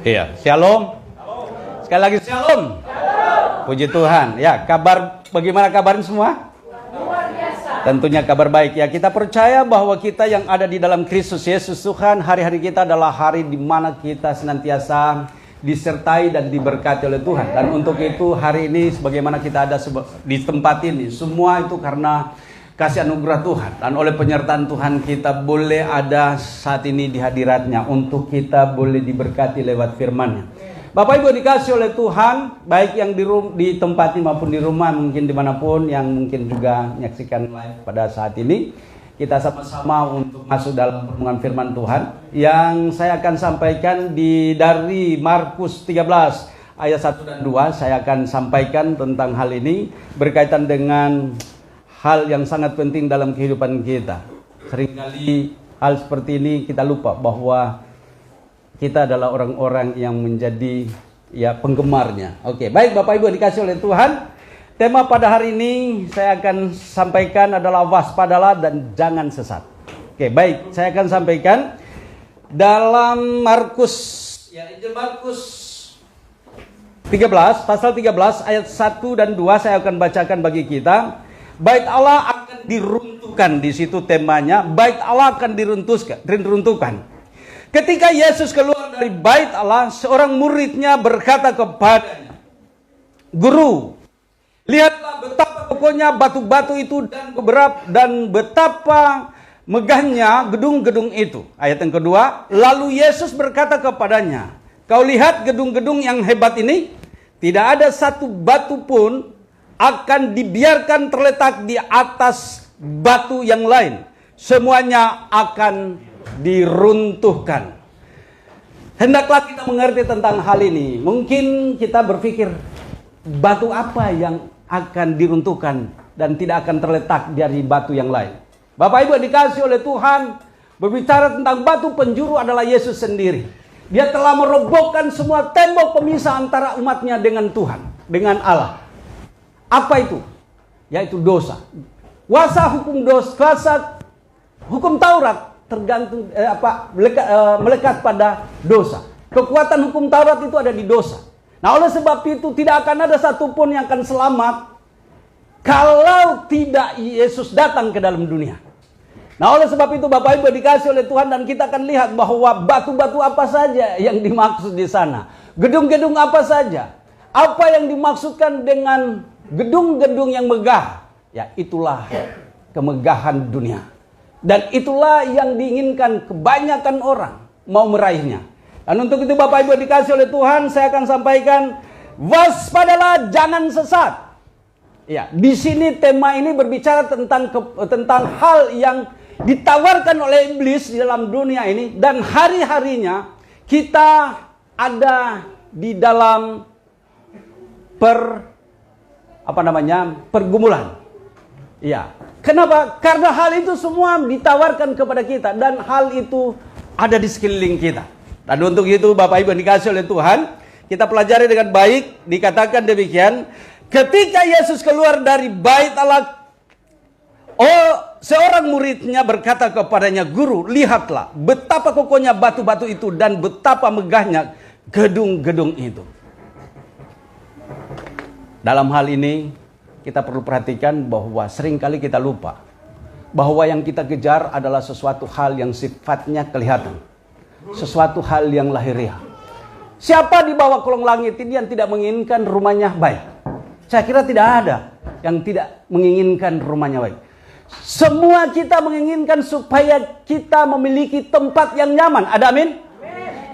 Iya, shalom. Sekali lagi shalom. Puji Tuhan. Ya, bagaimana kabarnya semua? Luar biasa. Tentunya kabar baik ya. Kita percaya bahwa kita yang ada di dalam Kristus Yesus Tuhan, hari-hari kita adalah hari di mana kita senantiasa disertai dan diberkati oleh Tuhan. Dan untuk itu hari ini sebagaimana kita ada di tempat ini, semua itu karena kasih anugerah Tuhan. Dan oleh penyertaan Tuhan kita boleh ada saat ini di hadiratnya untuk kita boleh diberkati lewat firman-Nya. Bapak Ibu dikasih oleh Tuhan, baik yang di tempat ini maupun di rumah, mungkin dimanapun yang mungkin juga menyaksikan live pada saat ini. Kita sama-sama untuk masuk dalam pertemuan firman Tuhan yang saya akan sampaikan dari Markus 13 ayat 1 dan 2. Saya akan sampaikan tentang hal ini berkaitan dengan hal yang sangat penting dalam kehidupan kita. Seringkali hal seperti ini kita lupa bahwa kita adalah orang-orang yang menjadi penggemarnya. Oke, baik Bapak Ibu dikasih oleh Tuhan. Tema pada hari ini saya akan sampaikan adalah waspadalah dan jangan sesat. Oke, baik, saya akan sampaikan dalam Injil Markus 13, pasal 13 ayat 1 dan 2 saya akan bacakan bagi kita. Bait Allah akan diruntuhkan, di situ temanya, bait Allah akan diruntuhkan. Ketika Yesus keluar dari bait Allah, seorang muridnya berkata kepadanya, "Guru, lihatlah betapa kokohnya batu-batu itu dan betapa megahnya gedung-gedung itu." Ayat yang kedua, lalu Yesus berkata kepadanya, "Kau lihat gedung-gedung yang hebat ini? Tidak ada satu batu pun akan dibiarkan terletak di atas batu yang lain. Semuanya akan diruntuhkan." Hendaklah kita mengerti tentang hal ini. Mungkin kita berpikir, batu apa yang akan diruntuhkan dan tidak akan terletak dari batu yang lain? Bapak Ibu dikasih oleh Tuhan, berbicara tentang batu penjuru adalah Yesus sendiri. Dia telah merobohkan semua tembok pemisah antara umatnya dengan Tuhan, dengan Allah. Apa itu? Yaitu dosa. Kuasa hukum Taurat tergantung melekat pada dosa. Kekuatan hukum Taurat itu ada di dosa. Nah, oleh sebab itu tidak akan ada satupun yang akan selamat kalau tidak Yesus datang ke dalam dunia. Nah, oleh sebab itu Bapak Ibu dikasih oleh Tuhan, dan kita akan lihat bahwa batu-batu apa saja yang dimaksud di sana. Gedung-gedung apa saja. Apa yang dimaksudkan dengan gedung-gedung yang megah? Ya, itulah kemegahan dunia. Dan itulah yang diinginkan kebanyakan orang mau meraihnya. Dan untuk itu Bapak Ibu dikasih oleh Tuhan, saya akan sampaikan waspadalah jangan sesat. Ya, di sini tema ini berbicara tentang hal yang ditawarkan oleh iblis di dalam dunia ini, dan hari-harinya kita ada di dalam pergumulan. Ya. Kenapa? Karena hal itu semua ditawarkan kepada kita dan hal itu ada di sekeliling kita. Dan untuk itu Bapak Ibu dikasih oleh Tuhan, kita pelajari dengan baik. Dikatakan demikian, ketika Yesus keluar dari bait Allah, seorang muridnya berkata kepadanya, "Guru, lihatlah betapa kokohnya batu-batu itu dan betapa megahnya gedung-gedung itu." Dalam hal ini kita perlu perhatikan bahwa seringkali kita lupa bahwa yang kita kejar adalah sesuatu hal yang sifatnya kelihatan, sesuatu hal yang lahiriah. Siapa di bawah kolong langit ini yang tidak menginginkan rumahnya baik? Saya kira tidak ada yang tidak menginginkan rumahnya baik. Semua kita menginginkan supaya kita memiliki tempat yang nyaman. Ada amin?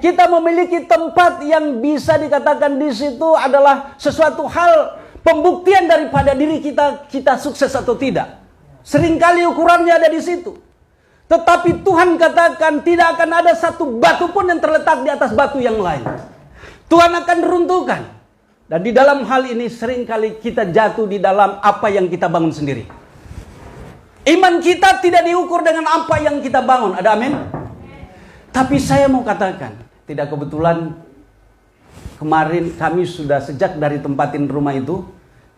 Kita memiliki tempat yang bisa dikatakan di situ adalah sesuatu hal pembuktian daripada diri kita sukses atau tidak. Seringkali ukurannya ada di situ. Tetapi Tuhan katakan tidak akan ada satu batu pun yang terletak di atas batu yang lain. Tuhan akan runtuhkan. Dan di dalam hal ini seringkali kita jatuh di dalam apa yang kita bangun sendiri. Iman kita tidak diukur dengan apa yang kita bangun. Ada amin? Tapi saya mau katakan, tidak kebetulan kemarin kami sudah sejak dari tempatin rumah itu,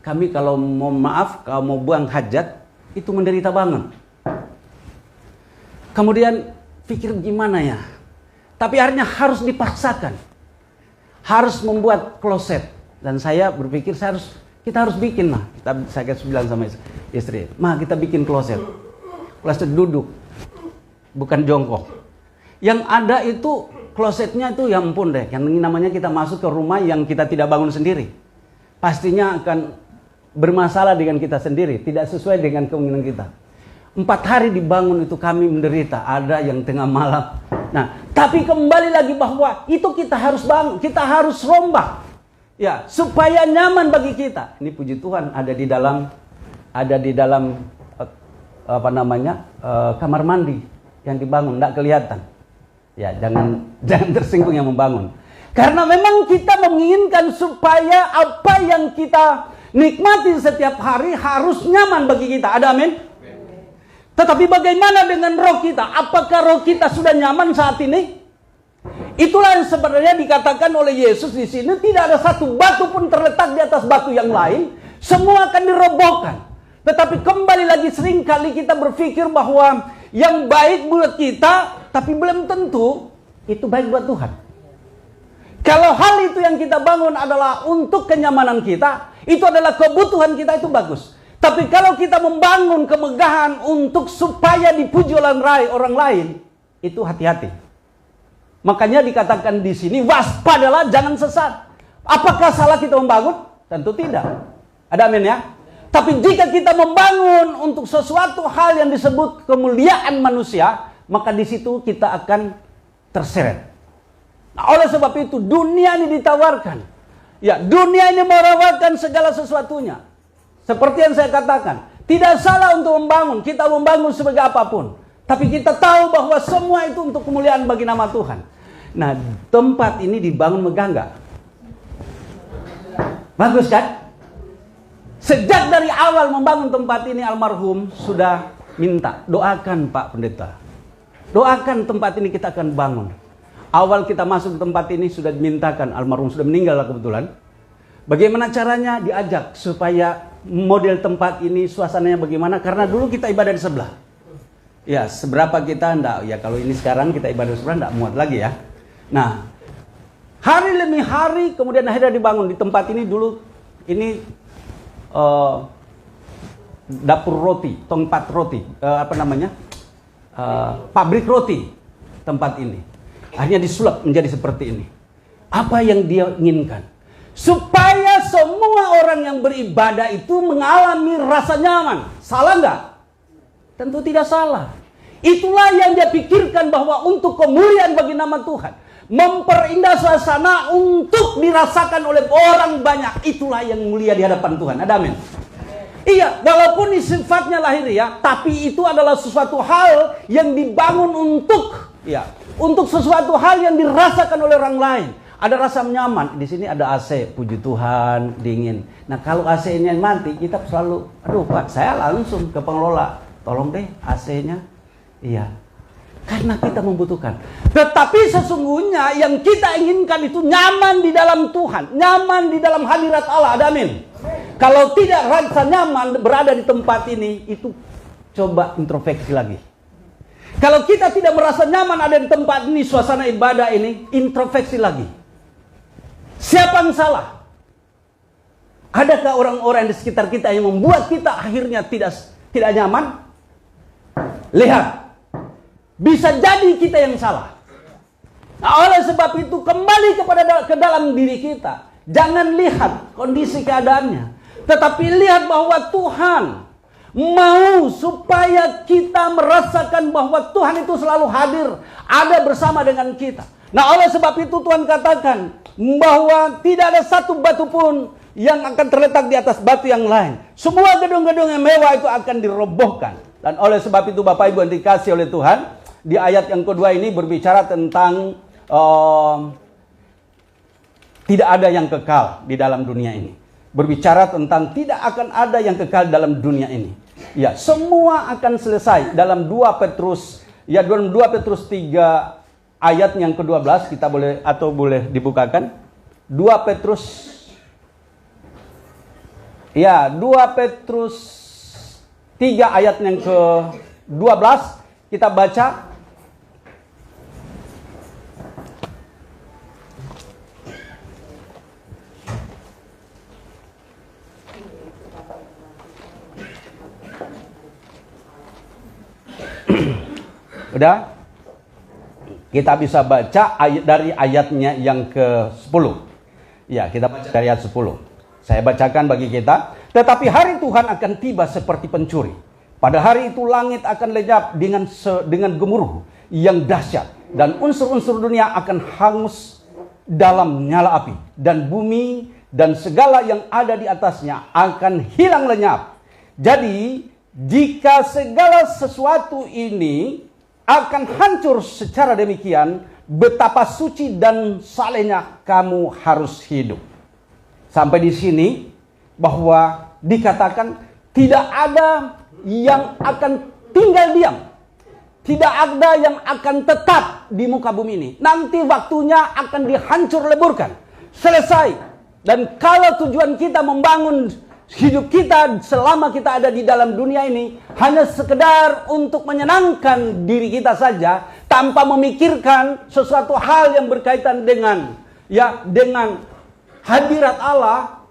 kami kalau mau buang hajat, itu menderita banget. Kemudian pikir gimana ya, tapi akhirnya harus dipaksakan. harus membuat kloset. Dan saya berpikir kita harus bikin, mah. Saya bilang sama istri, mah kita bikin kloset. Kloset duduk, bukan jongkok. Yang ada itu klosetnya itu ya ampun deh, yang namanya kita masuk ke rumah yang kita tidak bangun sendiri. Pastinya akan bermasalah dengan kita sendiri, tidak sesuai dengan keinginan kita. 4 hari dibangun itu kami menderita, ada yang tengah malam. Nah, tapi kembali lagi bahwa itu kita harus bangun, kita harus rombak. Ya, supaya nyaman bagi kita. Ini puji Tuhan ada di dalam kamar mandi yang dibangun, tidak kelihatan. Ya, jangan tersinggung yang membangun. Karena memang kita menginginkan supaya apa yang kita nikmati setiap hari harus nyaman bagi kita. Ada amin? Tetapi bagaimana dengan roh kita? Apakah roh kita sudah nyaman saat ini? Itulah yang sebenarnya dikatakan oleh Yesus di sini. Tidak ada satu batu pun terletak di atas batu yang lain. Semua akan dirobohkan. Tetapi kembali lagi seringkali kita berpikir bahwa yang baik buat kita, tapi belum tentu itu baik buat Tuhan. Kalau hal itu yang kita bangun adalah untuk kenyamanan kita, itu adalah kebutuhan kita, itu bagus. Tapi kalau kita membangun kemegahan untuk supaya dipuji oleh orang lain, itu hati-hati. Makanya dikatakan di sini, waspadalah, jangan sesat. Apakah salah kita membangun? Tentu tidak. Ada amin ya? Tapi jika kita membangun untuk sesuatu hal yang disebut kemuliaan manusia, maka di situ kita akan terseret. Nah, oleh sebab itu dunia ini ditawarkan. Ya, dunia ini menawarkan segala sesuatunya. Seperti yang saya katakan, tidak salah untuk membangun. Kita membangun sebagai apapun. Tapi kita tahu bahwa semua itu untuk kemuliaan bagi nama Tuhan. Nah, tempat ini dibangun megah enggak? Bagus kan? Sejak dari awal membangun tempat ini, almarhum sudah minta, doakan Pak Pendeta. Doakan tempat ini kita akan bangun. Awal kita masuk ke tempat ini sudah dimintakan, almarhum sudah meninggal kebetulan. Bagaimana caranya? Diajak supaya model tempat ini suasananya bagaimana, karena dulu kita ibadah di sebelah. Ya, seberapa kita enggak, ya kalau ini sekarang kita ibadah di sebelah enggak muat lagi ya. Nah, hari demi hari kemudian akhirnya dibangun di tempat ini. Dulu ini dapur roti, tempat roti, pabrik roti tempat ini. Akhirnya disulap menjadi seperti ini. Apa yang dia inginkan? Supaya semua orang yang beribadah itu mengalami rasa nyaman. Salah enggak? Tentu tidak salah. Itulah yang dia pikirkan, bahwa untuk kemuliaan bagi nama Tuhan, memperindah suasana untuk dirasakan oleh orang banyak. Itulah yang mulia di hadapan Tuhan. Ada amin? Iya, walaupun ini sifatnya lahiriah, tapi itu adalah sesuatu hal yang dibangun untuk sesuatu hal yang dirasakan oleh orang lain. Ada rasa nyaman. Di sini ada AC, puji Tuhan, dingin. Nah, kalau AC ini mati, kita selalu, aduh Pak, saya langsung ke pengelola, tolong deh AC-nya. Iya, karena kita membutuhkan. Tetapi sesungguhnya yang kita inginkan itu nyaman di dalam Tuhan, nyaman di dalam hadirat Allah. Ada amin? Kalau tidak rasa nyaman berada di tempat ini, itu coba introspeksi lagi. Kalau kita tidak merasa nyaman ada di tempat ini, suasana ibadah ini, introspeksi lagi. Siapa yang salah? Adakah orang-orang di sekitar kita yang membuat kita akhirnya tidak nyaman? Lihat, bisa jadi kita yang salah. Nah, oleh sebab itu kembali ke dalam diri kita. Jangan lihat kondisi keadaannya, tetapi lihat bahwa Tuhan mau supaya kita merasakan bahwa Tuhan itu selalu hadir, ada bersama dengan kita. Nah, oleh sebab itu Tuhan katakan bahwa tidak ada satu batu pun yang akan terletak di atas batu yang lain. Semua gedung-gedung yang mewah itu akan dirobohkan. Dan oleh sebab itu Bapak Ibu yang dikasihi oleh Tuhan, di ayat yang kedua ini berbicara tentang tidak ada yang kekal di dalam dunia ini. Berbicara tentang tidak akan ada yang kekal dalam dunia ini. Ya, semua akan selesai. Dalam 2 Petrus 3 ayat yang ke-12 kita boleh dibukakan. 2 Petrus 3 ayat yang ke-12 kita baca. Udah? Kita bisa baca dari ayatnya yang ke-10. Ya, kita baca dari ayat 10. Saya bacakan bagi kita. Tetapi hari Tuhan akan tiba seperti pencuri. Pada hari itu langit akan lenyap dengan gemuruh yang dahsyat. Dan unsur-unsur dunia akan hangus dalam nyala api. Dan bumi dan segala yang ada di atasnya akan hilang lenyap. Jadi, jika segala sesuatu ini akan hancur secara demikian, betapa suci dan salehnya kamu harus hidup. Sampai di sini bahwa dikatakan tidak ada yang akan tinggal diam. Tidak ada yang akan tetap di muka bumi ini. Nanti waktunya akan dihancur leburkan. Selesai. Dan kalau tujuan kita membangun hidup kita selama kita ada di dalam dunia ini hanya sekedar untuk menyenangkan diri kita saja tanpa memikirkan sesuatu hal yang berkaitan dengan hadirat Allah,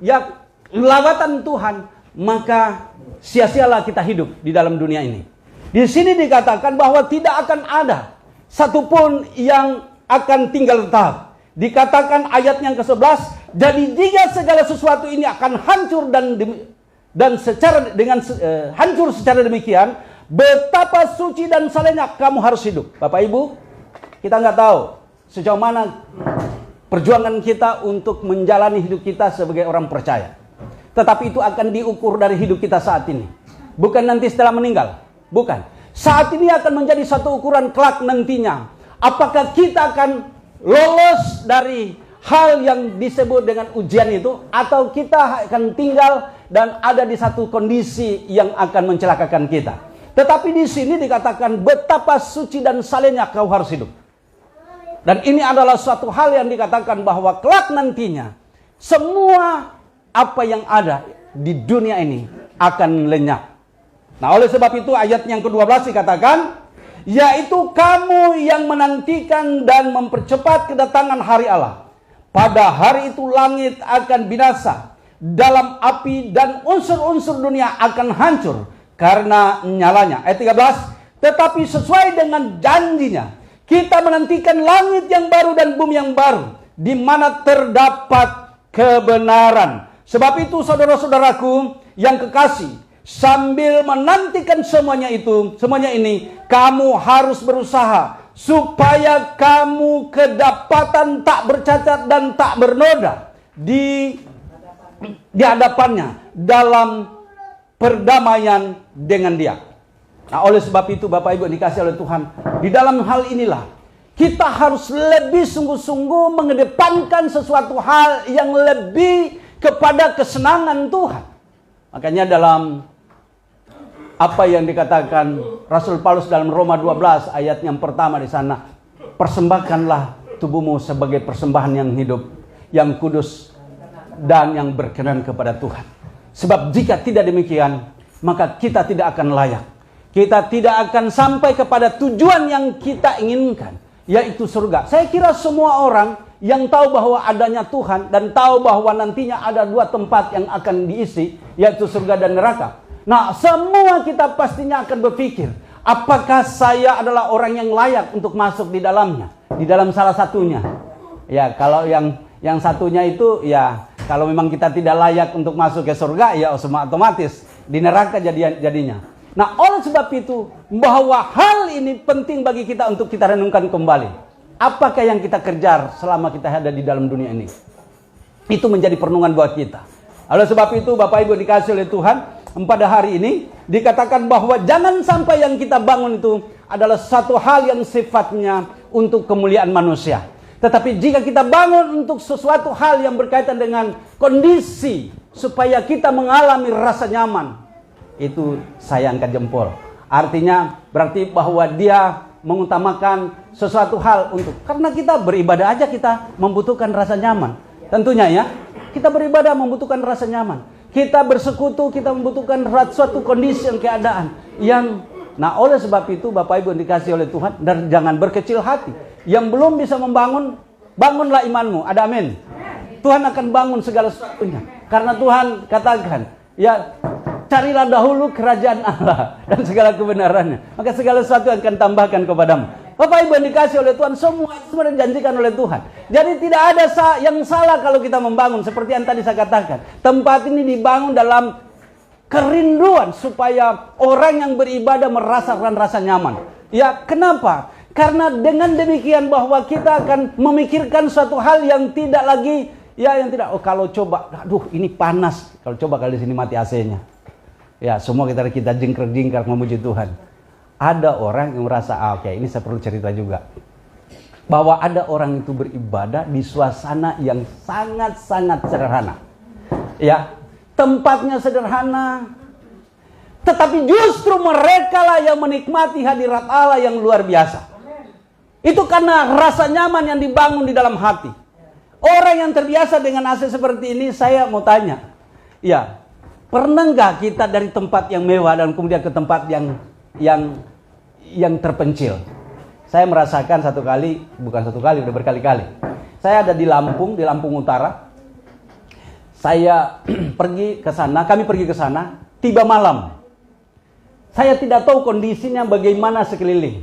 lawatan Tuhan, maka sia-sialah kita hidup di dalam dunia ini. Di sini dikatakan bahwa tidak akan ada satupun yang akan tinggal tetap. Dikatakan ayat yang ke-11, jadi jika segala sesuatu ini akan hancur hancur secara demikian, betapa suci dan salehnya kamu harus hidup. Bapak Ibu, kita nggak tahu sejauh mana perjuangan kita untuk menjalani hidup kita sebagai orang percaya. Tetapi itu akan diukur dari hidup kita saat ini. Bukan nanti setelah meninggal. Bukan. Saat ini akan menjadi satu ukuran kelak nantinya. Apakah kita akan lolos dari hal yang disebut dengan ujian itu, atau kita akan tinggal dan ada di satu kondisi yang akan mencelakakan kita. Tetapi di sini dikatakan betapa suci dan salehnya kau harus hidup. Dan ini adalah suatu hal yang dikatakan bahwa kelak nantinya semua apa yang ada di dunia ini akan lenyap. Nah, oleh sebab itu ayat yang ke-12 dikatakan, yaitu kamu yang menantikan dan mempercepat kedatangan hari Allah. Pada hari itu langit akan binasa dalam api dan unsur-unsur dunia akan hancur karena nyalanya. Ayat 13, tetapi sesuai dengan janjinya, kita menantikan langit yang baru dan bumi yang baru, di mana terdapat kebenaran. Sebab itu saudara-saudaraku yang kekasih, sambil menantikan semuanya ini, kamu harus berusaha supaya kamu kedapatan tak bercacat dan tak bernoda di hadapannya dalam perdamaian dengan Dia. Nah, oleh sebab itu Bapak Ibu dikasih oleh Tuhan, di dalam hal inilah kita harus lebih sungguh-sungguh mengedepankan sesuatu hal yang lebih kepada kesenangan Tuhan. Makanya dalam apa yang dikatakan Rasul Paulus dalam Roma 12 ayat yang pertama di sana, persembahkanlah tubuhmu sebagai persembahan yang hidup, yang kudus dan yang berkenan kepada Tuhan. Sebab jika tidak demikian, maka kita tidak akan layak. Kita tidak akan sampai kepada tujuan yang kita inginkan, yaitu surga. Saya kira semua orang yang tahu bahwa adanya Tuhan dan tahu bahwa nantinya ada dua tempat yang akan diisi, yaitu surga dan neraka. Nah, semua kita pastinya akan berpikir, apakah saya adalah orang yang layak untuk masuk di dalamnya? Di dalam salah satunya. Ya, kalau yang satunya itu, ya, kalau memang kita tidak layak untuk masuk ke surga, ya semua otomatis di neraka jadinya. Nah, oleh sebab itu, bahwa hal ini penting bagi kita untuk kita renungkan kembali. Apakah yang kita kejar selama kita ada di dalam dunia ini? Itu menjadi perenungan buat kita. Oleh sebab itu, Bapak Ibu dikasih oleh Tuhan, pada hari ini dikatakan bahwa jangan sampai yang kita bangun itu adalah satu hal yang sifatnya untuk kemuliaan manusia. Tetapi jika kita bangun untuk sesuatu hal yang berkaitan dengan kondisi supaya kita mengalami rasa nyaman, itu saya angkat jempol. Artinya berarti bahwa dia mengutamakan sesuatu hal untuk, karena kita beribadah aja kita membutuhkan rasa nyaman. Tentunya ya, kita beribadah membutuhkan rasa nyaman. Kita bersekutu, kita membutuhkan suatu kondisi yang keadaan yang, nah oleh sebab itu Bapak Ibu dikasih oleh Tuhan, dan jangan berkecil hati. Yang belum bisa membangun, bangunlah imanmu. Ada amin. Tuhan akan bangun segala sesuatunya. Karena Tuhan katakan, ya Carilah dahulu kerajaan Allah dan segala kebenarannya, maka segala sesuatu akan tambahkan kepadamu. Bapak Ibu yang dikasih oleh Tuhan, semua dijanjikan oleh Tuhan. Jadi tidak ada yang salah kalau kita membangun. Seperti yang tadi saya katakan, tempat ini dibangun dalam kerinduan supaya orang yang beribadah merasakan rasa nyaman. Ya, kenapa? Karena dengan demikian bahwa kita akan memikirkan suatu hal yang tidak lagi, ya yang tidak, kalau coba, aduh ini panas, kalau coba kali di sini mati AC-nya. Ya, semua kita jingkrak-jingkrak memuji Tuhan. Ada orang yang merasa, oke, ini saya perlu cerita juga. Bahwa ada orang itu beribadah di suasana yang sangat-sangat sederhana. Ya, tempatnya sederhana. Tetapi justru mereka lah yang menikmati hadirat Allah yang luar biasa. Itu karena rasa nyaman yang dibangun di dalam hati. Orang yang terbiasa dengan AC seperti ini, saya mau tanya. Ya, pernah nggak kita dari tempat yang mewah dan kemudian ke tempat yang terpencil? Saya merasakan bukan satu kali, udah berkali-kali. Saya ada di Lampung Utara. Saya kami pergi ke sana, tiba malam. Saya tidak tahu kondisinya bagaimana sekeliling.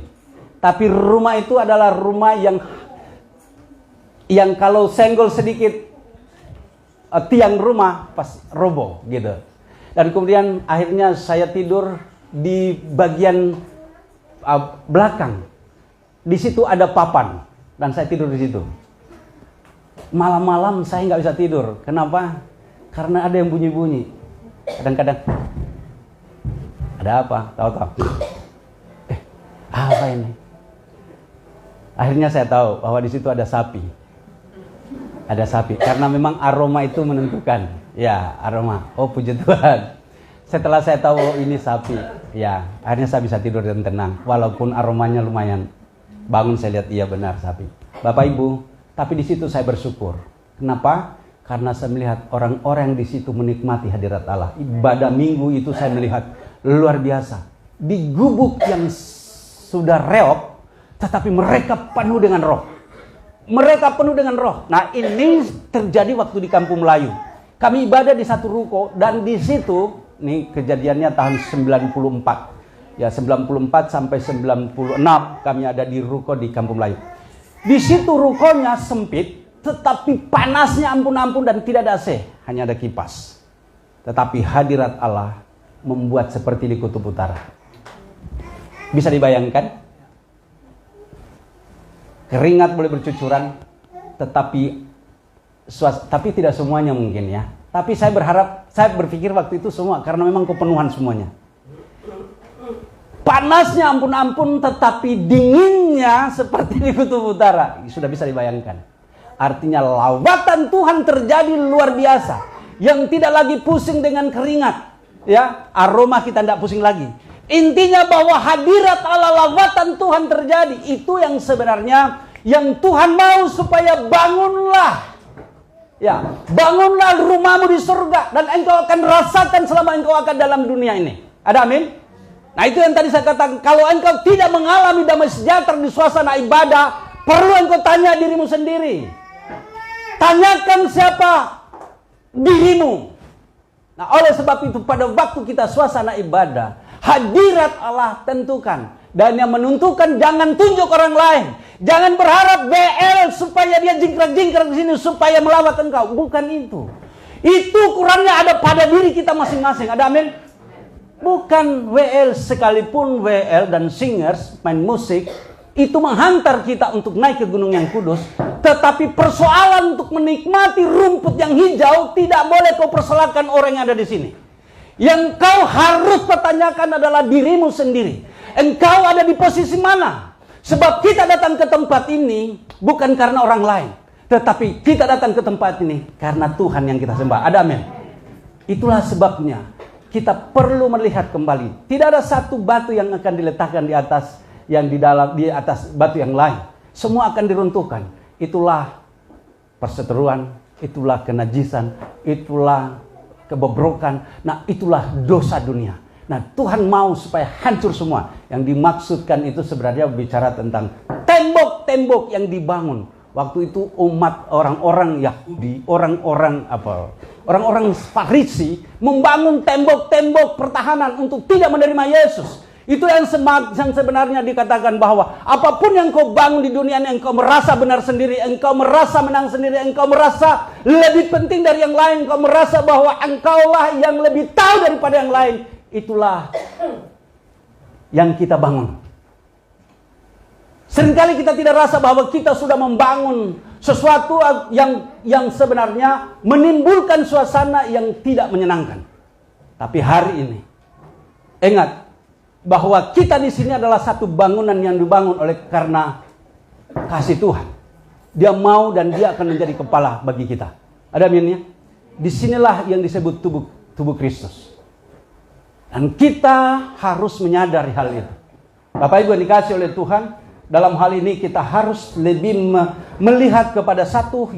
Tapi rumah itu adalah rumah yang kalau senggol sedikit tiang rumah pas roboh gitu. Dan kemudian akhirnya saya tidur di bagian belakang. Di situ ada papan dan saya tidur di situ. Malam-malam saya nggak bisa tidur. Kenapa? Karena ada yang bunyi-bunyi. Kadang-kadang ada apa? Tahu-tahu. Apa ini? Akhirnya saya tahu bahwa di situ ada sapi. Ada sapi. Karena memang aroma itu menentukan. Ya, aroma. Oh, puji Tuhan. Setelah saya tahu ini sapi, ya, akhirnya saya bisa tidur dan tenang. Walaupun aromanya lumayan. Bangun saya lihat, iya benar sapi. Bapak Ibu, tapi di situ saya bersyukur. Kenapa? Karena saya melihat orang-orang di situ menikmati hadirat Allah. Ibadah minggu itu saya melihat luar biasa. Di gubuk yang sudah reop, tetapi mereka penuh dengan roh. Mereka penuh dengan roh. Nah, ini terjadi waktu di Kampung Melayu. Kami ibadah di satu ruko dan di situ, nih kejadiannya tahun 94. Ya, 94 sampai 96 kami ada di ruko di Kampung Melayu. Di situ rukonya sempit, tetapi panasnya ampun-ampun dan tidak ada AC, hanya ada kipas. Tetapi hadirat Allah membuat seperti di Kutub Utara. Bisa dibayangkan? Keringat boleh bercucuran, tetapi tidak semuanya mungkin ya. Tapi saya berpikir waktu itu semua karena memang kepenuhan semuanya. Panasnya ampun-ampun, tetapi dinginnya seperti di Kutub Utara. Sudah bisa dibayangkan. Artinya lawatan Tuhan terjadi luar biasa, yang tidak lagi pusing dengan keringat. Ya, aroma kita tidak pusing lagi. Intinya bahwa hadirat Allah, lawatan Tuhan terjadi. Itu yang sebenarnya yang Tuhan mau supaya bangunlah. Ya, bangunlah rumahmu di surga dan engkau akan rasakan selama engkau akan dalam dunia ini. Ada amin? Nah, itu yang tadi saya katakan, kalau engkau tidak mengalami damai sejahtera di suasana ibadah, perlu engkau tanya dirimu sendiri. Tanyakan siapa dirimu. Nah, oleh sebab itu pada waktu kita suasana ibadah, hadirat Allah tentukan. Dan yang menentukan jangan tunjuk orang lain. Jangan berharap BL supaya dia jingkrak-jingkrak di sini supaya melawat engkau. Bukan itu. Itu kurangnya ada pada diri kita masing-masing. Ada amin? Bukan WL, sekalipun WL dan singers main musik itu menghantar kita untuk naik ke gunung yang kudus. Tetapi persoalan untuk menikmati rumput yang hijau tidak boleh kau persoalkan orang yang ada di sini. Yang kau harus pertanyakan adalah dirimu sendiri. Engkau ada di posisi mana? Sebab kita datang ke tempat ini bukan karena orang lain, tetapi kita datang ke tempat ini karena Tuhan yang kita sembah. Ada amin? Itulah sebabnya kita perlu melihat kembali. Tidak ada satu batu yang akan diletakkan di atas batu yang lain. Semua akan diruntuhkan. Itulah perseteruan, itulah kenajisan, itulah kebobrokan. Nah, itulah dosa dunia. Nah, Tuhan mau supaya hancur semua. Yang dimaksudkan itu sebenarnya bicara tentang tembok-tembok yang dibangun Waktu itu umat orang-orang Yahudi, orang-orang Farisi membangun tembok-tembok pertahanan untuk tidak menerima Yesus. Itu yang sebenarnya dikatakan bahwa apapun yang kau bangun di dunia ini, engkau merasa benar sendiri, engkau merasa menang sendiri, engkau merasa lebih penting dari yang lain, engkau merasa bahwa engkaulah yang lebih tahu daripada yang lain. Itulah yang kita bangun. Seringkali kita tidak rasa bahwa kita sudah membangun sesuatu yang sebenarnya menimbulkan suasana yang tidak menyenangkan. Tapi hari ini, ingat bahwa kita di sini adalah satu bangunan yang dibangun oleh karena kasih Tuhan. Dia mau dan dia akan menjadi kepala bagi kita. Ada aminnya? Disinilah yang disebut tubuh Kristus. Dan kita harus menyadari hal itu. Bapak Ibu yang dikasih oleh Tuhan, dalam hal ini kita harus lebih melihat kepada satu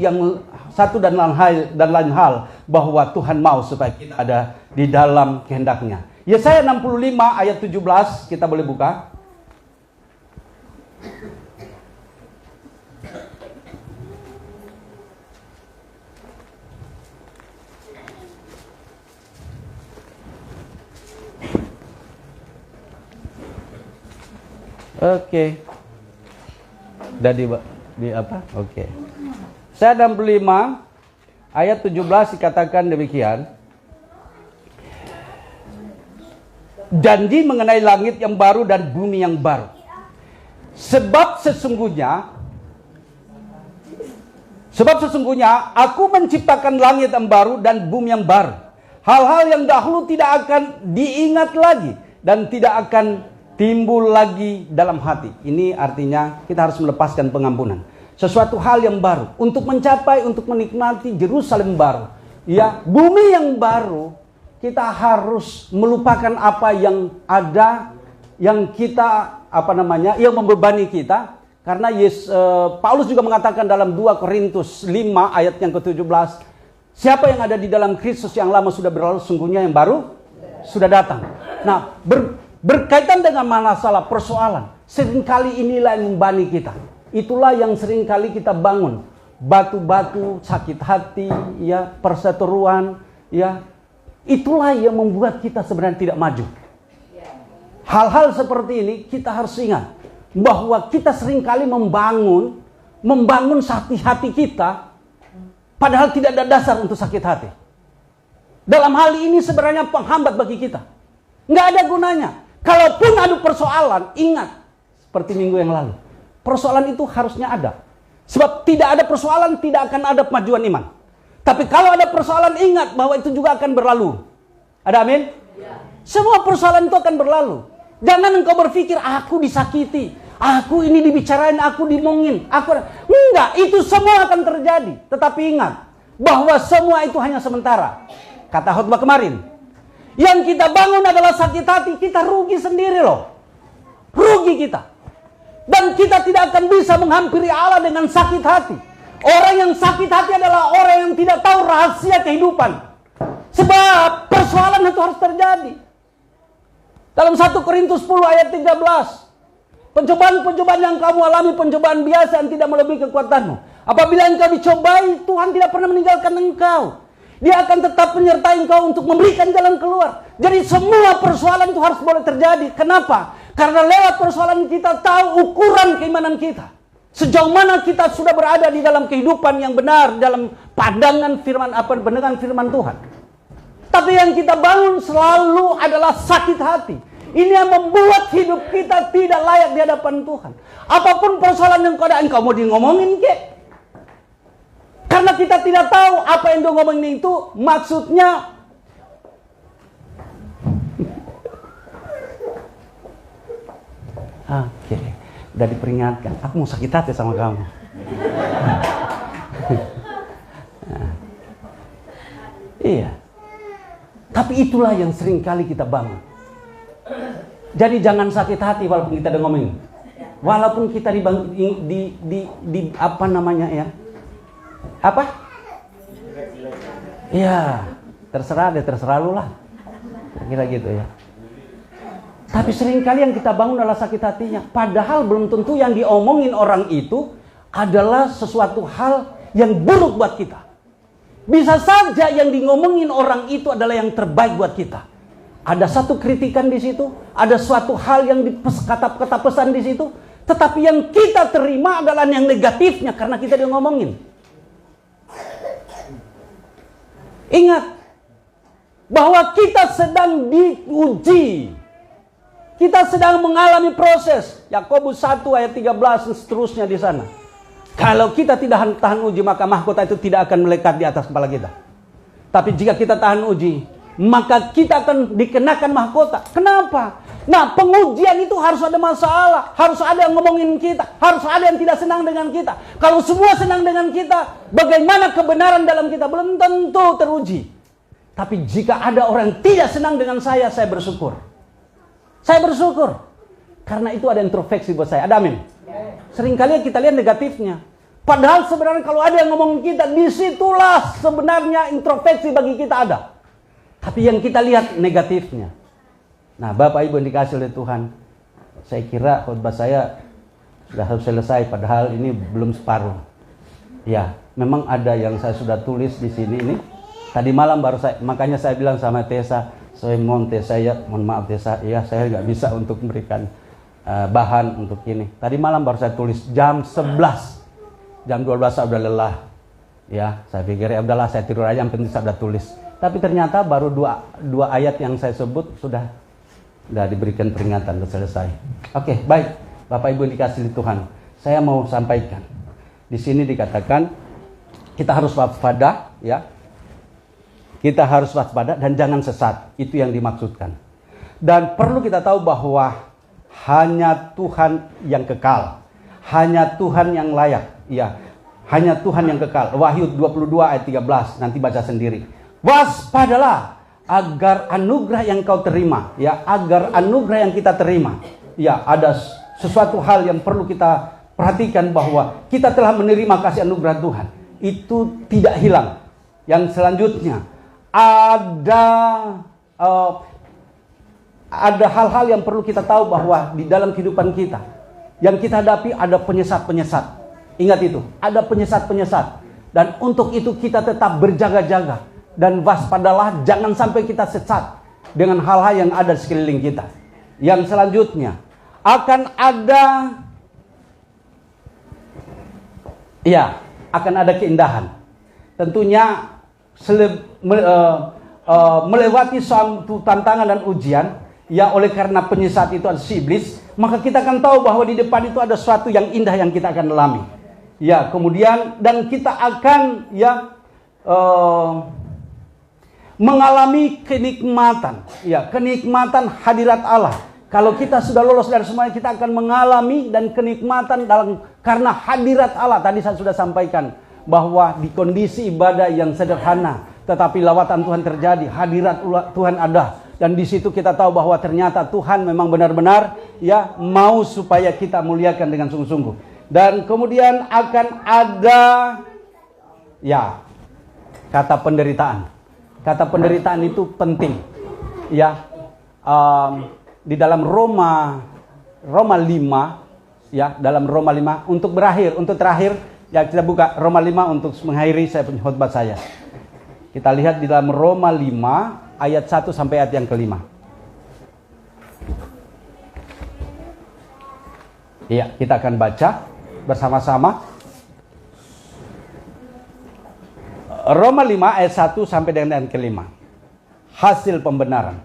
dan lain hal bahwa Tuhan mau supaya kita ada di dalam kehendaknya. Yesaya 65 ayat 17 kita boleh buka. Oke. Di apa? Oke. Yesaya 65 ayat 17 dikatakan demikian. Janji mengenai langit yang baru dan bumi yang baru. Sebab sesungguhnya aku menciptakan langit yang baru dan bumi yang baru. Hal-hal yang dahulu tidak akan diingat lagi dan tidak akan timbul lagi dalam hati. Ini artinya kita harus melepaskan pengampunan. Sesuatu hal yang baru untuk menikmati Yerusalem baru. Ya, bumi yang baru. Kita harus melupakan apa yang ada, yang kita yang membebani kita. Karena Paulus juga mengatakan dalam 2 Korintus 5 ayat yang ke-17, siapa yang ada di dalam Kristus yang lama sudah berlalu, sungguhnya yang baru sudah datang. Nah, berkaitan dengan masalah persoalan, seringkali inilah yang membebani kita. Itulah yang seringkali kita bangun. Batu-batu, sakit hati, ya, perseteruan, ya. Itulah yang membuat kita sebenarnya tidak maju. Hal-hal seperti ini kita harus ingat bahwa kita seringkali membangun hati kita, padahal tidak ada dasar untuk sakit hati. Dalam hal ini sebenarnya penghambat bagi kita. Nggak ada gunanya. Kalaupun ada persoalan, ingat seperti minggu yang lalu, persoalan itu harusnya ada. Sebab tidak ada persoalan, tidak akan ada kemajuan iman. Tapi kalau ada persoalan, ingat bahwa itu juga akan berlalu. Ada amin? Ya. Semua persoalan itu akan berlalu. Jangan engkau berpikir, aku disakiti, aku ini dibicarain, aku dimongin. Enggak, itu semua akan terjadi. Tetapi ingat, bahwa semua itu hanya sementara. Kata khotbah kemarin, yang kita bangun adalah sakit hati, kita rugi sendiri loh. Rugi kita. Dan kita tidak akan bisa menghampiri Allah dengan sakit hati. Orang yang sakit hati adalah orang yang tidak tahu rahasia kehidupan. Sebab persoalan itu harus terjadi. Dalam 1 Korintus 10 ayat 13. Pencobaan-pencobaan yang kamu alami, pencobaan biasa yang tidak melebihi kekuatanmu. Apabila engkau dicobai, Tuhan tidak pernah meninggalkan engkau. Dia akan tetap menyertai engkau untuk memberikan jalan keluar. Jadi semua persoalan itu harus boleh terjadi. Kenapa? Karena lewat persoalan kita tahu ukuran keimanan kita. Sejauh mana kita sudah berada di dalam kehidupan yang benar, dalam pandangan pendengaran firman Tuhan. Tapi yang kita bangun selalu adalah sakit hati. Ini yang membuat hidup kita tidak layak di hadapan Tuhan. Apapun persoalan yang engkau mau ngomongin ke? Karena kita tidak tahu apa yang dia ngomongin itu maksudnya. Oke. Udah diperingatkan, aku mau sakit hati sama kamu. Nah, iya. Tapi itulah yang sering kali kita bangun. Jadi jangan sakit hati walaupun kita udah ngomongin. Walaupun kita apa namanya ya? Apa? Iya, terserah lu lah. Kira gitu ya. Tapi seringkali yang kita bangun adalah sakit hatinya. Padahal belum tentu yang diomongin orang itu adalah sesuatu hal yang buruk buat kita. Bisa saja yang ngomongin orang itu adalah yang terbaik buat kita. Ada satu kritikan di situ, ada suatu hal yang kata pesan di situ, tetapi yang kita terima adalah yang negatifnya karena kita ngomongin. Ingat bahwa kita sedang diuji. Kita sedang mengalami proses. Yakobus 1 ayat 13 dan seterusnya di sana. Kalau kita tidak tahan uji, maka mahkota itu tidak akan melekat di atas kepala kita. Tapi jika kita tahan uji, maka kita akan dikenakan mahkota. Kenapa? Nah, pengujian itu harus ada masalah. Harus ada yang ngomongin kita. Harus ada yang tidak senang dengan kita. Kalau semua senang dengan kita, bagaimana kebenaran dalam kita? Belum tentu teruji. Tapi jika ada orang yang tidak senang dengan saya bersyukur. Saya bersyukur. Karena itu ada introspeksi buat saya. Ada amin? Seringkali kita lihat negatifnya. Padahal sebenarnya kalau ada yang ngomongin kita, disitulah sebenarnya introspeksi bagi kita ada. Tapi yang kita lihat negatifnya. Nah, Bapak Ibu yang dikasih oleh Tuhan, saya kira khotbah saya sudah harus selesai, padahal ini belum separuh. Ya, memang ada yang saya sudah tulis di sini ini. Tadi malam baru makanya saya bilang sama Tessa, saya mohon maaf Tessa, ya saya nggak bisa untuk memberikan bahan untuk ini. Tadi malam baru saya tulis jam 11, jam 12 saya udah lelah. Ya, saya pikir ya udahlah saya tidur aja, yang penting saya udah tulis. Tapi ternyata baru dua ayat yang saya sebut sudah diberikan peringatan, sudah selesai. Oke, baik. Bapak Ibu dikasih Tuhan, saya mau sampaikan. Di sini dikatakan kita harus waspada, ya. Kita harus waspada dan jangan sesat. Itu yang dimaksudkan. Dan perlu kita tahu bahwa hanya Tuhan yang kekal. Hanya Tuhan yang layak. Ya, hanya Tuhan yang kekal. Wahyu 22 ayat 13. Nanti baca sendiri. Waspadalah agar anugerah yang kau terima, ya, agar anugerah yang kita terima, ya, ada sesuatu hal yang perlu kita perhatikan bahwa kita telah menerima kasih anugerah Tuhan. Itu tidak hilang. Yang selanjutnya ada hal-hal yang perlu kita tahu bahwa di dalam kehidupan kita yang kita hadapi ada penyesat-penyesat. Ingat itu, ada penyesat-penyesat. Dan untuk itu kita tetap berjaga-jaga. Dan waspadalah, jangan sampai kita sesat dengan hal-hal yang ada di sekeliling kita. Yang selanjutnya akan ada keindahan. Tentunya melewati suatu tantangan dan ujian, ya, oleh karena penyesat itu ada si iblis, maka kita akan tahu bahwa di depan itu ada sesuatu yang indah yang kita akan alami. Ya, kemudian dan kita akan mengalami kenikmatan, ya, kenikmatan hadirat Allah. Kalau kita sudah lolos dari semuanya, kita akan mengalami dan kenikmatan karena hadirat Allah. Tadi saya sudah sampaikan bahwa di kondisi ibadah yang sederhana, tetapi lawatan Tuhan terjadi, hadirat Tuhan ada. Dan di situ kita tahu bahwa ternyata Tuhan memang benar-benar, ya, mau supaya kita muliakan dengan sungguh-sungguh. Dan kemudian akan ada, ya, kata penderitaan. Kata penderitaan itu penting, ya. Di dalam Roma 5, ya, dalam Roma 5 untuk terakhir, ya, kita buka Roma 5 untuk mengakhiri saya punya khotbah saya. Kita lihat di dalam Roma 5 ayat 1 sampai ayat yang kelima. Iya, kita akan baca bersama-sama. Roma 5 ayat 1 sampai dengan ayat kelima. Hasil pembenaran.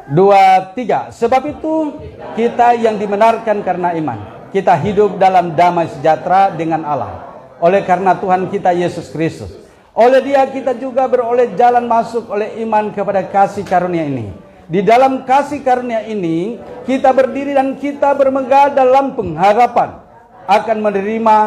2, 3. Sebab itu kita yang dibenarkan karena iman, kita hidup dalam damai sejahtera dengan Allah oleh karena Tuhan kita Yesus Kristus. Oleh Dia kita juga beroleh jalan masuk oleh iman kepada kasih karunia ini. Di dalam kasih karunia ini kita berdiri dan kita bermegah dalam pengharapan akan menerima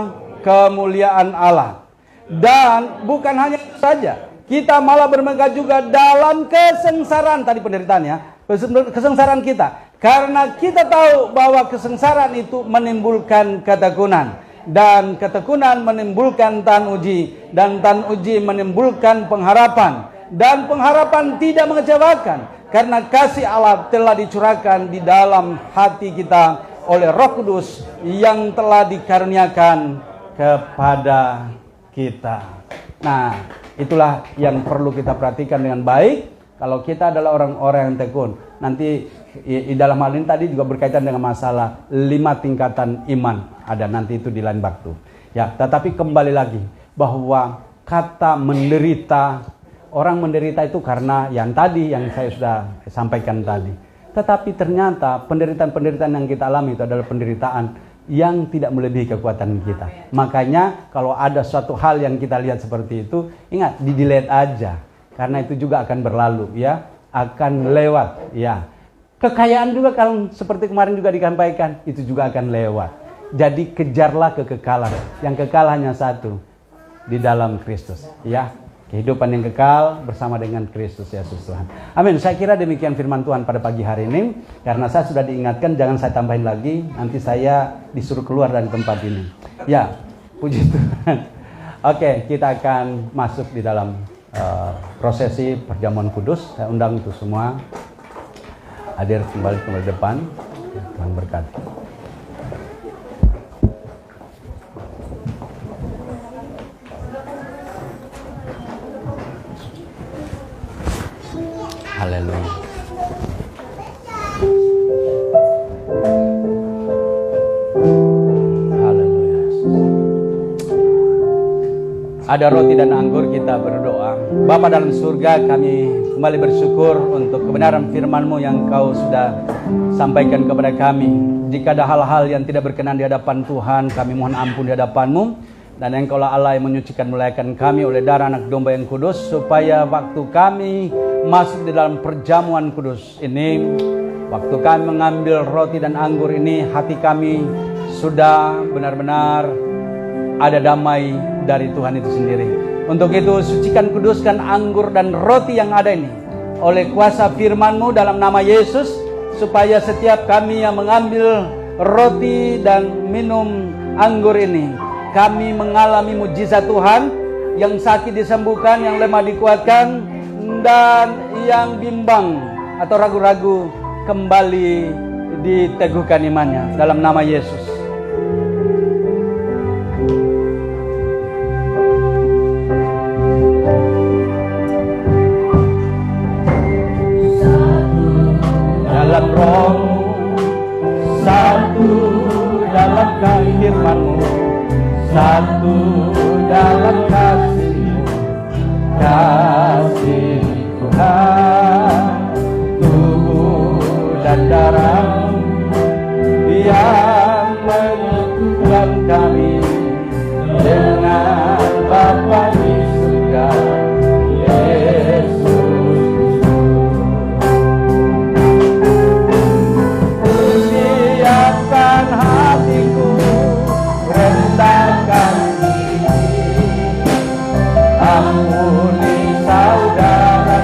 kemuliaan Allah. Dan bukan hanya itu saja, kita malah bermegah juga dalam kesengsaraan. Tadi penderitaannya, kesengsaraan kita. Karena kita tahu bahwa kesengsaraan itu menimbulkan ketekunan. Dan ketekunan menimbulkan tahan uji. Dan tahan uji menimbulkan pengharapan. Dan pengharapan tidak mengecewakan. Karena kasih Allah telah dicurahkan di dalam hati kita oleh Roh Kudus yang telah dikaruniakan kepada kita. Nah, itulah yang perlu kita perhatikan dengan baik. Kalau kita adalah orang-orang yang tekun, nanti di dalam hal ini tadi juga berkaitan dengan masalah 5 tingkatan iman. Ada nanti itu di lain waktu. Ya, tetapi kembali lagi bahwa kata menderita, orang menderita itu karena yang tadi yang saya sudah sampaikan tadi. Tetapi ternyata penderitaan-penderitaan yang kita alami itu adalah penderitaan yang tidak melebihi kekuatan kita. Makanya kalau ada suatu hal yang kita lihat seperti itu, ingat, di-delete aja. Karena itu juga akan berlalu, ya, akan lewat, ya. Kekayaan juga kalau seperti kemarin juga disampaikan, itu juga akan lewat. Jadi kejarlah kekekalan. Yang kekal hanya satu, di dalam Kristus, ya. Kehidupan yang kekal bersama dengan Kristus Yesus Tuhan. Amin. Saya kira demikian firman Tuhan pada pagi hari ini. Karena saya sudah diingatkan, jangan saya tambahin lagi. Nanti saya disuruh keluar dari tempat ini. Ya, puji Tuhan. Oke, kita akan masuk di dalam prosesi perjamuan kudus. Saya undang itu semua hadir kembali ke depan. Tuhan berkati. Haleluya. Haleluya. Ada roti dan anggur, kita berdoa. Bapa dalam surga, kami kembali bersyukur untuk kebenaran firman-Mu yang Kau sudah sampaikan kepada kami. Jika ada hal-hal yang tidak berkenan di hadapan Tuhan, kami mohon ampun di hadapan-Mu. Dan Engkaulah Allah yang menyucikan muliakan kami oleh darah anak domba yang kudus, supaya waktu kami masuk di dalam perjamuan kudus ini, waktu kami mengambil roti dan anggur ini, hati kami sudah benar-benar ada damai dari Tuhan itu sendiri. Untuk itu sucikan, kuduskan anggur dan roti yang ada ini oleh kuasa firman-Mu dalam nama Yesus, supaya setiap kami yang mengambil roti dan minum anggur ini, kami mengalami mujizat Tuhan, yang sakit disembuhkan, yang lemah dikuatkan, dan yang bimbang atau ragu-ragu kembali diteguhkan imannya dalam nama Yesus. Dalam roh, satu dalam firman-Mu, satu dalam kasih-Mu, kasih Tuhan, tubuh dan darah yang menyatukan kami dengan Bapa di surga, Yesus Kristus. Siapkan hatiku, rendahkan diri, ampuni saudara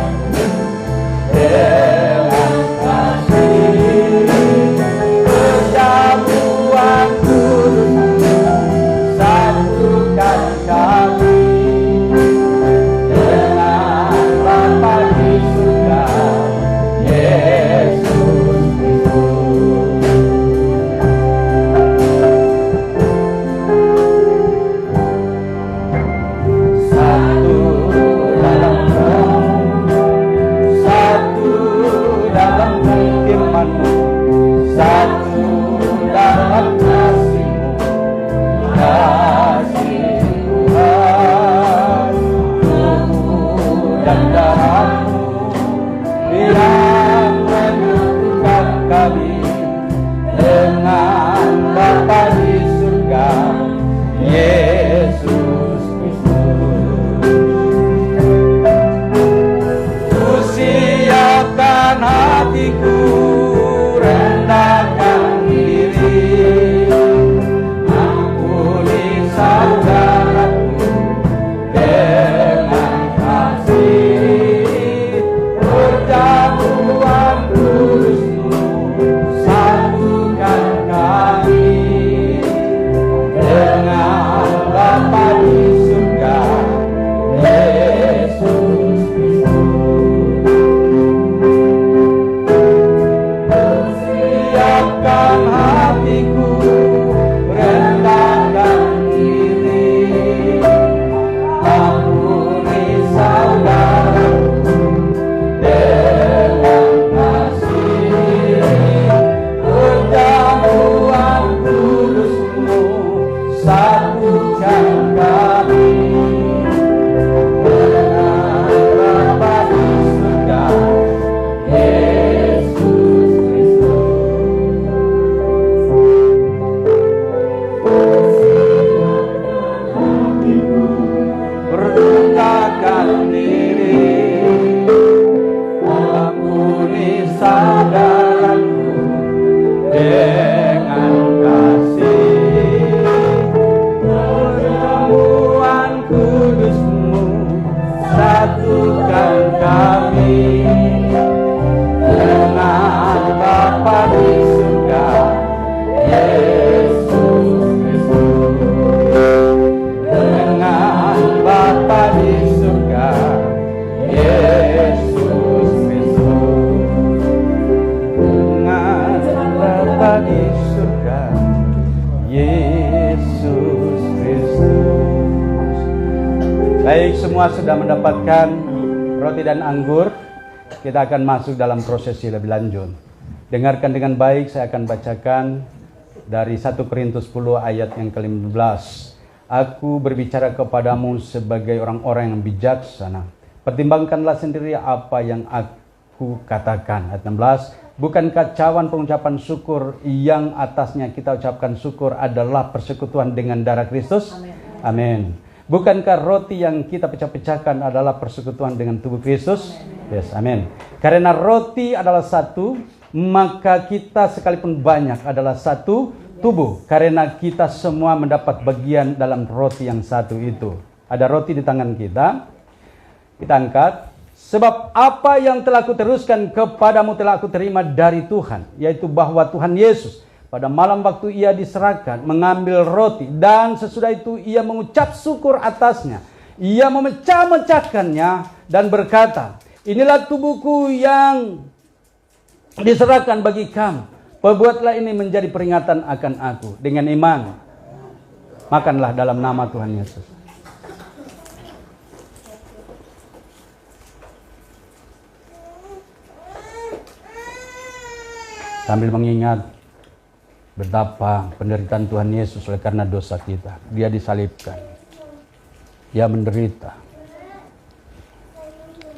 sudah mendapatkan roti dan anggur, kita akan masuk dalam prosesi lebih lanjut. Dengarkan dengan baik, saya akan bacakan dari 1 Korintus 10 ayat yang ke-15. Aku berbicara kepadamu sebagai orang-orang yang bijaksana. Pertimbangkanlah sendiri apa yang aku katakan. Ayat 16. Bukankah cawan pengucapan syukur yang atasnya kita ucapkan syukur adalah persekutuan dengan darah Kristus? Amin. Bukankah roti yang kita pecah-pecahkan adalah persekutuan dengan tubuh Kristus? Yes, amin. Karena roti adalah satu, maka kita sekalipun banyak adalah satu tubuh. Karena kita semua mendapat bagian dalam roti yang satu itu. Ada roti di tangan kita angkat. Sebab apa yang telah kuteruskan kepadamu telah aku terima dari Tuhan, yaitu bahwa Tuhan Yesus pada malam waktu ia diserahkan mengambil roti, dan sesudah itu ia mengucap syukur atasnya. Ia memecah-mecahkannya dan berkata, inilah tubuhku yang diserahkan bagi kamu. Perbuatlah ini menjadi peringatan akan aku. Dengan iman, makanlah dalam nama Tuhan Yesus. Sambil mengingat betapa penderitaan Tuhan Yesus oleh karena dosa kita. Dia disalibkan. Dia menderita.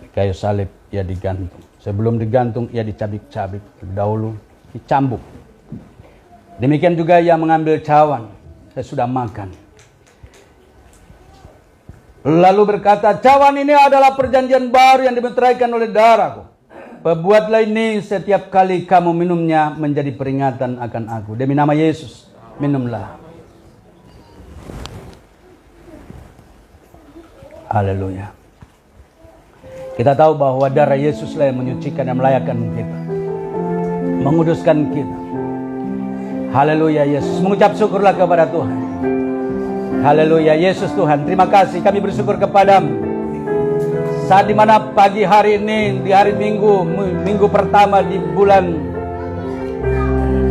Di kayu salib ia digantung. Sebelum digantung ia dicabik-cabik. Dahulu dicambuk. Demikian juga ia mengambil cawan. Saya sudah makan. Lalu berkata, cawan ini adalah perjanjian baru yang dimeteraikan oleh darahku. Perbuatlah ini setiap kali kamu minumnya menjadi peringatan akan aku. Demi nama Yesus, minumlah. Haleluya. Kita tahu bahwa darah Yesuslah yang menyucikan dan melayakkan kita, menguduskan kita. Haleluya Yesus. Mengucap syukurlah kepada Tuhan. Haleluya Yesus Tuhan. Terima kasih, kami bersyukur kepadamu. Saat dimana pagi hari ini, di hari minggu pertama di bulan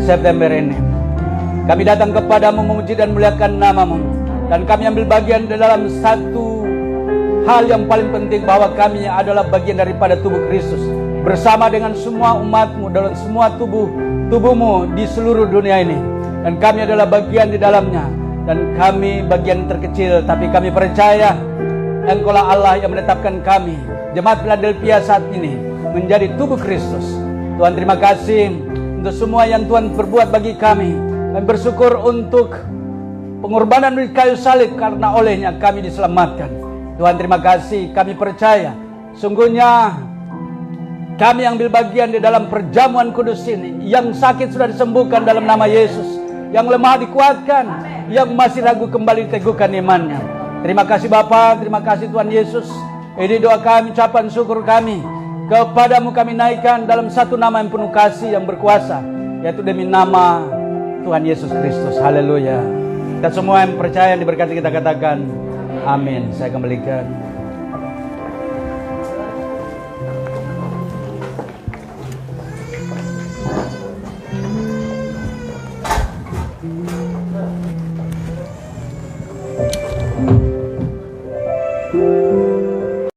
September ini, kami datang kepadamu memuji dan memuliakan namamu. Dan kami ambil bagian di dalam satu hal yang paling penting, bahwa kami adalah bagian daripada tubuh Kristus. Bersama dengan semua umatmu dalam semua tubuhmu di seluruh dunia ini. Dan kami adalah bagian di dalamnya. Dan kami bagian terkecil, tapi kami percaya Engkaulah Allah yang menetapkan kami, Jemaat Philadelphia saat ini, menjadi tubuh Kristus. Tuhan, terima kasih untuk semua yang Tuhan perbuat bagi kami. Kami bersyukur untuk pengorbanan di kayu salib, karena olehnya kami diselamatkan. Tuhan, terima kasih. Kami percaya sungguhnya kami ambil bagian di dalam perjamuan kudus ini. Yang sakit sudah disembuhkan dalam nama Yesus, yang lemah dikuatkan, yang masih ragu kembali diteguhkan imannya. Terima kasih Bapa, terima kasih Tuhan Yesus. Ini doa kami, ucapan syukur kami. Kepadamu kami naikkan dalam satu nama yang penuh kasih, yang berkuasa, yaitu demi nama Tuhan Yesus Kristus. Haleluya. Kita semua yang percaya, yang diberkati, kita katakan amin. Saya kembalikan.